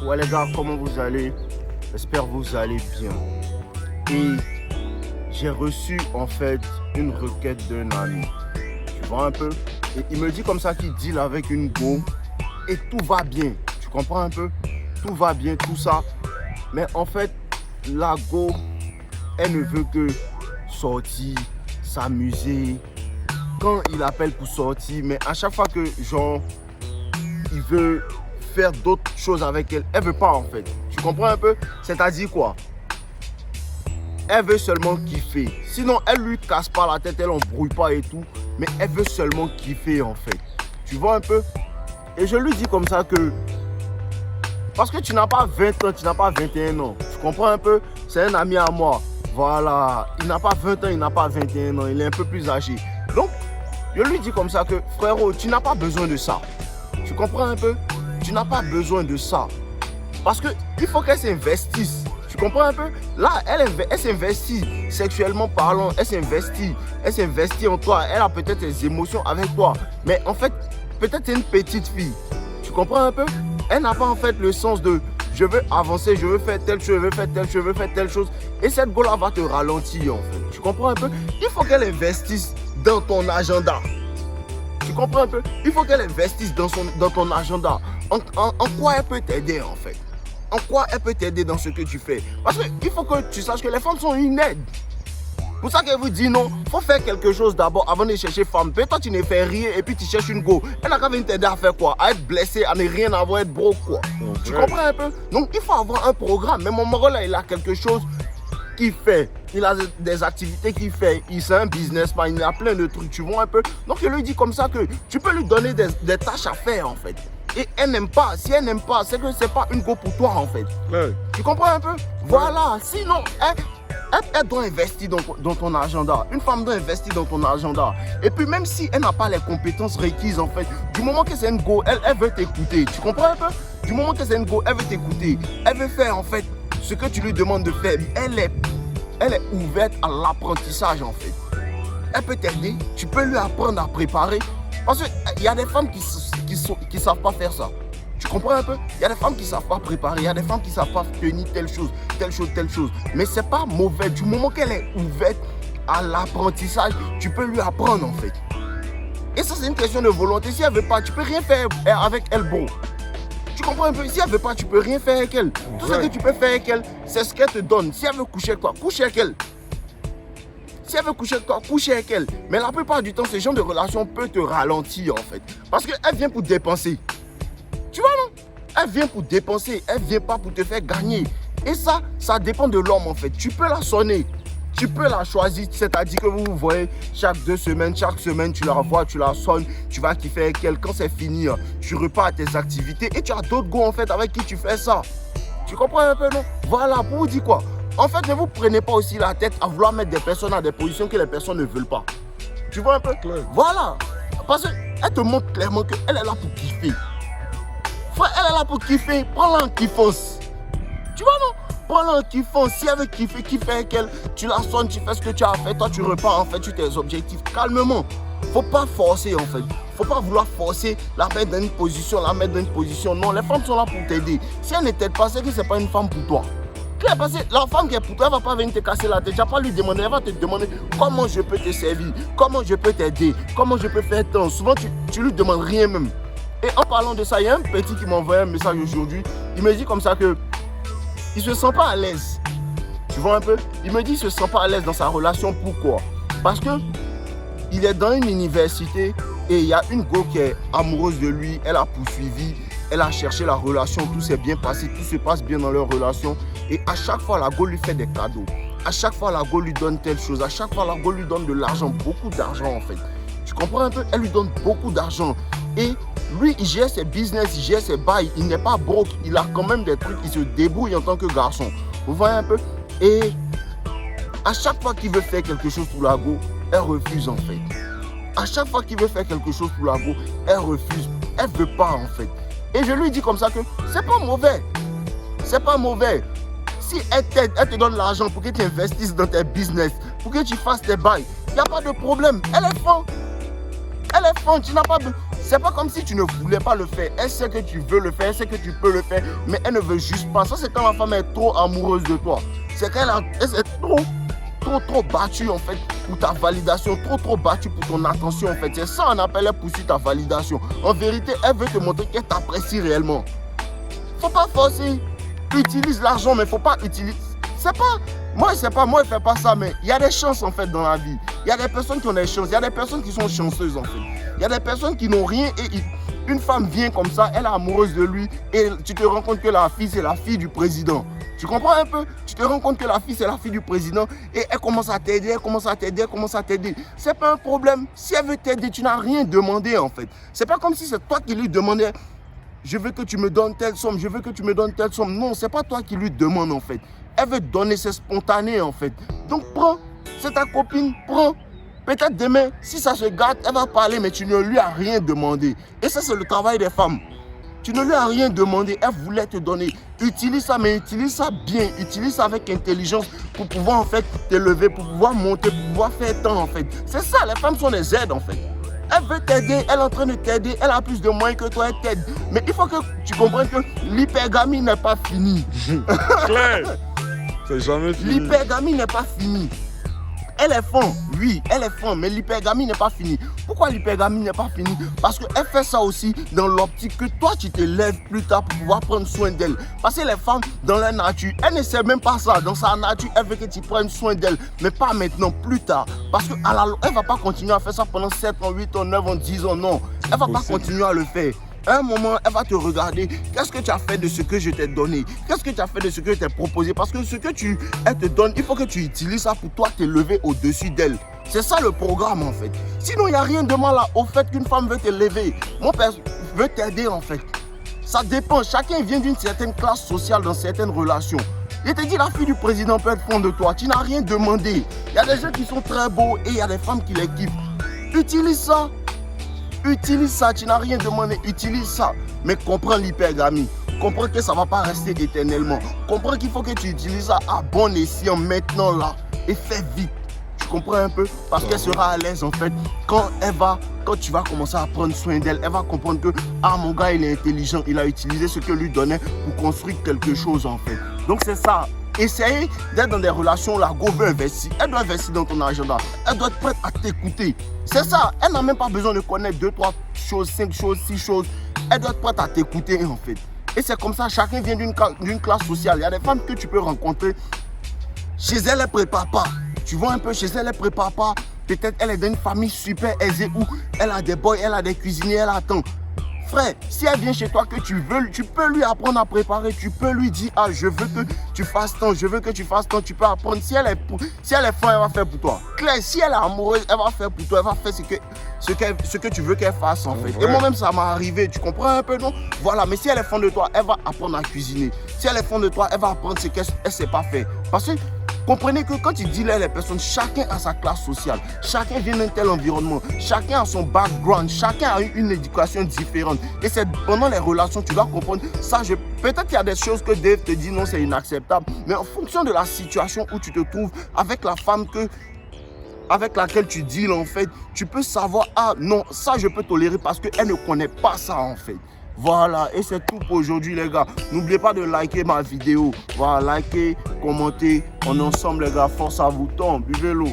Ouais les gars, comment vous allez? J'espère que vous allez bien. Et j'ai reçu en fait une requête d'un ami. Tu vois un peu? Et il me dit comme ça qu'il deal avec une go et tout va bien. Tu comprends un peu? Tout va bien, tout ça. Mais en fait, la go, elle ne veut que sortir, s'amuser. Quand il appelle pour sortir, mais à chaque fois que genre, il veut faire d'autres choses avec elle, elle veut pas en fait. Tu comprends un peu? C'est-à-dire quoi? Elle veut seulement kiffer. Sinon, elle lui casse pas la tête, elle embrouille pas et tout. Mais elle veut seulement kiffer en fait. Tu vois un peu? Et je lui dis comme ça que... Parce que tu n'as pas 20 ans, tu n'as pas 21 ans. Tu comprends un peu? C'est un ami à moi. Voilà. Il n'a pas 20 ans, il n'a pas 21 ans. Il est un peu plus âgé. Donc, je lui dis comme ça que, frérot, tu n'as pas besoin de ça. Tu comprends un peu? Tu n'as pas besoin de ça. Parce qu'il faut qu'elle s'investisse. Tu comprends un peu? Là, elle s'investit sexuellement parlant. Elle s'investit en toi. Elle a peut-être des émotions avec toi. Mais en fait, peut-être c'est une petite fille. Tu comprends un peu? Elle n'a pas en fait le sens de je veux avancer, je veux faire telle chose, je veux faire telle chose, je veux faire telle chose. Et cette go-là va te ralentir en fait. Tu comprends un peu? Il faut qu'elle investisse dans ton agenda. Tu comprends un peu? Il faut qu'elle investisse dans ton agenda. En quoi elle peut t'aider en fait? En quoi elle peut t'aider dans ce que tu fais? Parce qu'il faut que tu saches que les femmes sont une aide. Pour ça qu'elle vous dit non, il faut faire quelque chose d'abord avant de chercher femme. Peut-être toi tu ne fais rien et puis tu cherches une go. Elle n'a qu'à venir t'aider à faire quoi? À être blessée, à ne rien avoir, à être broke quoi. Okay. Tu comprends un peu? Donc il faut avoir un programme. Mais mon mari là, il a quelque chose qu'il fait. Il a des activités qu'il fait. Il c'est un businessman, il a plein de trucs, tu vois un peu. Donc je lui dis comme ça que tu peux lui donner des tâches à faire en fait. Et elle n'aime pas. Si elle n'aime pas, c'est que c'est pas une go pour toi en fait. Ouais. Tu comprends un peu? Ouais. Voilà. Sinon, elle doit investir dans ton agenda. Une femme doit investir dans ton agenda. Et puis même si elle n'a pas les compétences requises en fait, du moment que c'est une go, elle veut t'écouter. Tu comprends un peu? Du moment que c'est une go, elle veut t'écouter. Elle veut faire en fait ce que tu lui demandes de faire. Elle est ouverte à l'apprentissage en fait. Elle peut t'aider. Tu peux lui apprendre à préparer. Parce qu'il y a des femmes qui savent pas faire ça. Tu comprends un peu? Il y a des femmes qui ne savent pas préparer, il y a des femmes qui ne savent pas tenir telle chose, telle chose, telle chose. Mais ce n'est pas mauvais. Du moment qu'elle est ouverte à l'apprentissage, tu peux lui apprendre en fait. Et ça, c'est une question de volonté. Si elle ne veut pas, tu ne peux rien faire avec elle, bro. Tu comprends un peu? Si elle ne veut pas, tu ne peux rien faire avec elle. Tout ce que tu peux faire avec elle, c'est ce qu'elle te donne. Si elle veut coucher avec toi, couche avec elle. Si elle veut coucher avec toi, couche avec elle. Mais la plupart du temps, ce genre de relation peut te ralentir en fait. Parce qu'elle vient pour dépenser. Tu vois non? Elle vient pour dépenser, elle vient pas pour te faire gagner. Et ça dépend de l'homme en fait. Tu peux la sonner, tu peux la choisir. C'est-à-dire que vous vous voyez chaque semaine, tu la vois, tu la sonnes, tu vas kiffer avec elle. Quand c'est fini, tu repars à tes activités et tu as d'autres gars en fait avec qui tu fais ça. Tu comprends un peu non? Voilà, pour vous dire quoi? En fait, ne vous prenez pas aussi la tête à vouloir mettre des personnes à des positions que les personnes ne veulent pas. Tu vois un peu? Voilà. Parce qu'elle te montre clairement qu'elle est là pour kiffer. Elle est là pour kiffer, prends-la en kiffance. Tu vois non? Prends-la en kiffance. Si elle veut kiffer, kiffer avec elle, tu la sonnes, tu fais ce que tu as fait, toi tu repars en fait sur tes objectifs calmement. Faut pas forcer en fait. Faut pas vouloir forcer, la mettre dans une position, Non, les femmes sont là pour t'aider. Si elle ne t'aide pas, c'est que c'est pas une femme pour toi. Parce que la femme qui est pour toi, elle va pas venir te casser la tête. Tu vas pas lui demander, elle va te demander comment je peux te servir, comment je peux t'aider, comment je peux faire tant. Souvent tu lui demandes rien même. Et en parlant de ça, il y a un petit qui m'a envoyé un message aujourd'hui. Il me dit comme ça que il se sent pas à l'aise. Tu vois un peu? Il me dit qu'il se sent pas à l'aise dans sa relation. Pourquoi? Parce que il est dans une université et il y a une go qui est amoureuse de lui. Elle a poursuivi, elle a cherché la relation, tout s'est bien passé, tout se passe bien dans leur relation. Et à chaque fois, la go lui fait des cadeaux. À chaque fois, la go lui donne telle chose. À chaque fois, la go lui donne de l'argent, beaucoup d'argent en fait. Tu comprends un peu? Elle lui donne beaucoup d'argent. Et lui, il gère ses business, il gère ses bails, il n'est pas broke, il a quand même des trucs, il se débrouille en tant que garçon. Vous voyez un peu? Et à chaque fois qu'il veut faire quelque chose pour la go, elle refuse en fait. À chaque fois qu'il veut faire quelque chose pour la go, elle refuse. Elle ne veut pas en fait. Et je lui dis comme ça que c'est pas mauvais. C'est pas mauvais. Si elle t'aide, elle te donne l'argent pour que tu investisses dans tes business, pour que tu fasses tes bails, il n'y a pas de problème. Elle est fan. Elle est fan, tu n'as pas de... C'est pas comme si tu ne voulais pas le faire. Elle sait que tu veux le faire, elle sait que tu peux le faire, mais elle ne veut juste pas. Ça, c'est quand la femme est trop amoureuse de toi. C'est qu'elle s'est trop battue en fait pour ta validation, trop battue pour ton attention en fait. C'est ça on appelle elle poursuit ta validation. En vérité, elle veut te montrer qu'elle t'apprécie réellement. Faut pas forcer. Utilise l'argent, mais faut pas utiliser. C'est pas. Moi, je sais pas, moi, je fais pas ça, mais il y a des chances en fait dans la vie. Il y a des personnes qui ont des chances, il y a des personnes qui sont chanceuses en fait. Il y a des personnes qui n'ont rien et une femme vient comme ça, elle est amoureuse de lui et tu te rends compte que la fille, c'est la fille du président. Tu comprends un peu? Tu te rends compte que la fille, c'est la fille du président et elle commence à t'aider, elle commence à t'aider. C'est pas un problème. Si elle veut t'aider, tu n'as rien demandé en fait. C'est pas comme si c'est toi qui lui demandais. Je veux que tu me donnes telle somme, je veux que tu me donnes telle somme. Non, c'est pas toi qui lui demande en fait. Elle veut te donner, c'est spontané en fait. Donc prends, c'est ta copine, prends. Peut-être demain, si ça se gâte, elle va parler, mais tu ne lui as rien demandé. Et ça, c'est le travail des femmes. Tu ne lui as rien demandé, elle voulait te donner. Utilise ça, mais utilise ça bien. Utilise ça avec intelligence pour pouvoir en fait t'élever, pour pouvoir monter, pour pouvoir faire tant en fait. C'est ça, les femmes sont des aides en fait. Elle veut t'aider, elle est en train de t'aider, elle a plus de moyens que toi, elle t'aide. Mais il faut que tu comprennes que l'hypergamie n'est pas finie. Claire, c'est jamais fini. L'hypergamie n'est pas finie. Elle est fond, oui, elle est fond, mais l'hypergamie n'est pas finie. Pourquoi l'hypergamie n'est pas finie? Parce qu'elle fait ça aussi dans l'optique que toi, tu te lèves plus tard pour pouvoir prendre soin d'elle. Parce que les femmes, dans leur nature, elles ne savent même pas ça. Dans sa nature, elle veut que tu prennes soin d'elle, mais pas maintenant, plus tard. Parce qu'elle ne va pas continuer à faire ça pendant 7 ans, 8 ans, 9 ans, 10 ans, non. Elle ne va pas continuer à le faire. À un moment, elle va te regarder. Qu'est-ce que tu as fait de ce que je t'ai donné? Qu'est-ce que tu as fait de ce que je t'ai proposé? Parce que ce que elle te donne, il faut que tu utilises ça pour toi t'élever au-dessus d'elle. C'est ça le programme en fait. Sinon, il n'y a rien de mal au fait qu'une femme veut t'élever. Mon père veut t'aider en fait. Ça dépend. Chacun vient d'une certaine classe sociale dans certaines relations. Je te dis, la fille du président peut être fond de toi. Tu n'as rien demandé. Il y a des gens qui sont très beaux et il y a des femmes qui les kiffent. Utilise ça. Utilise ça, tu n'as rien demandé, utilise ça. Mais comprends l'hypergamie. Comprends que ça ne va pas rester éternellement. Comprends qu'il faut que tu utilises ça à bon escient maintenant là. Et fais vite. Tu comprends un peu? Parce qu'elle sera à l'aise en fait. Quand tu vas commencer à prendre soin d'elle, elle va comprendre que mon gars il est intelligent. Il a utilisé ce que lui donnait pour construire quelque chose en fait. Donc c'est ça. Essayez d'être dans des relations où la go veut investir. Elle doit investir dans ton agenda. Elle doit être prête à t'écouter. C'est ça. Elle n'a même pas besoin de connaître 2, 3 choses, 5 choses, 6 choses. Elle doit être prête à t'écouter en fait. Et c'est comme ça. Chacun vient d'une classe sociale. Il y a des femmes que tu peux rencontrer. Chez elle, elle ne prépare pas. Tu vois un peu, chez elle, elle ne prépare pas. Peut-être elle est dans une famille super aisée où elle a des boys, elle a des cuisiniers, elle attend. Frère, si elle vient chez toi que tu peux lui apprendre à préparer, tu peux lui dire, je veux que tu fasses tant, je veux que tu fasses tant, tu peux apprendre. Si elle est forte, elle va faire pour toi. Claire, si elle est amoureuse, elle va faire pour toi, elle va faire ce que tu veux qu'elle fasse en fait. Et moi-même, ça m'est arrivé, tu comprends un peu, non? Voilà, mais si elle est fond de toi, elle va apprendre à cuisiner. Si elle est fond de toi, elle va apprendre ce qu'elle ne sait pas faire. Parce que comprenez que quand tu dis là les personnes, chacun a sa classe sociale, chacun vient d'un tel environnement, chacun a son background, chacun a une éducation différente. Et c'est pendant les relations, tu dois comprendre ça. Peut-être qu'il y a des choses que Dave te dit non, c'est inacceptable, mais en fonction de la situation où tu te trouves avec la femme avec laquelle tu deals en fait, tu peux savoir, non, ça je peux tolérer parce qu'elle ne connaît pas ça en fait. Voilà, et c'est tout pour aujourd'hui les gars. N'oubliez pas de liker ma vidéo. Voilà, liker, commenter. On est ensemble les gars, force à vous, buvez l'eau.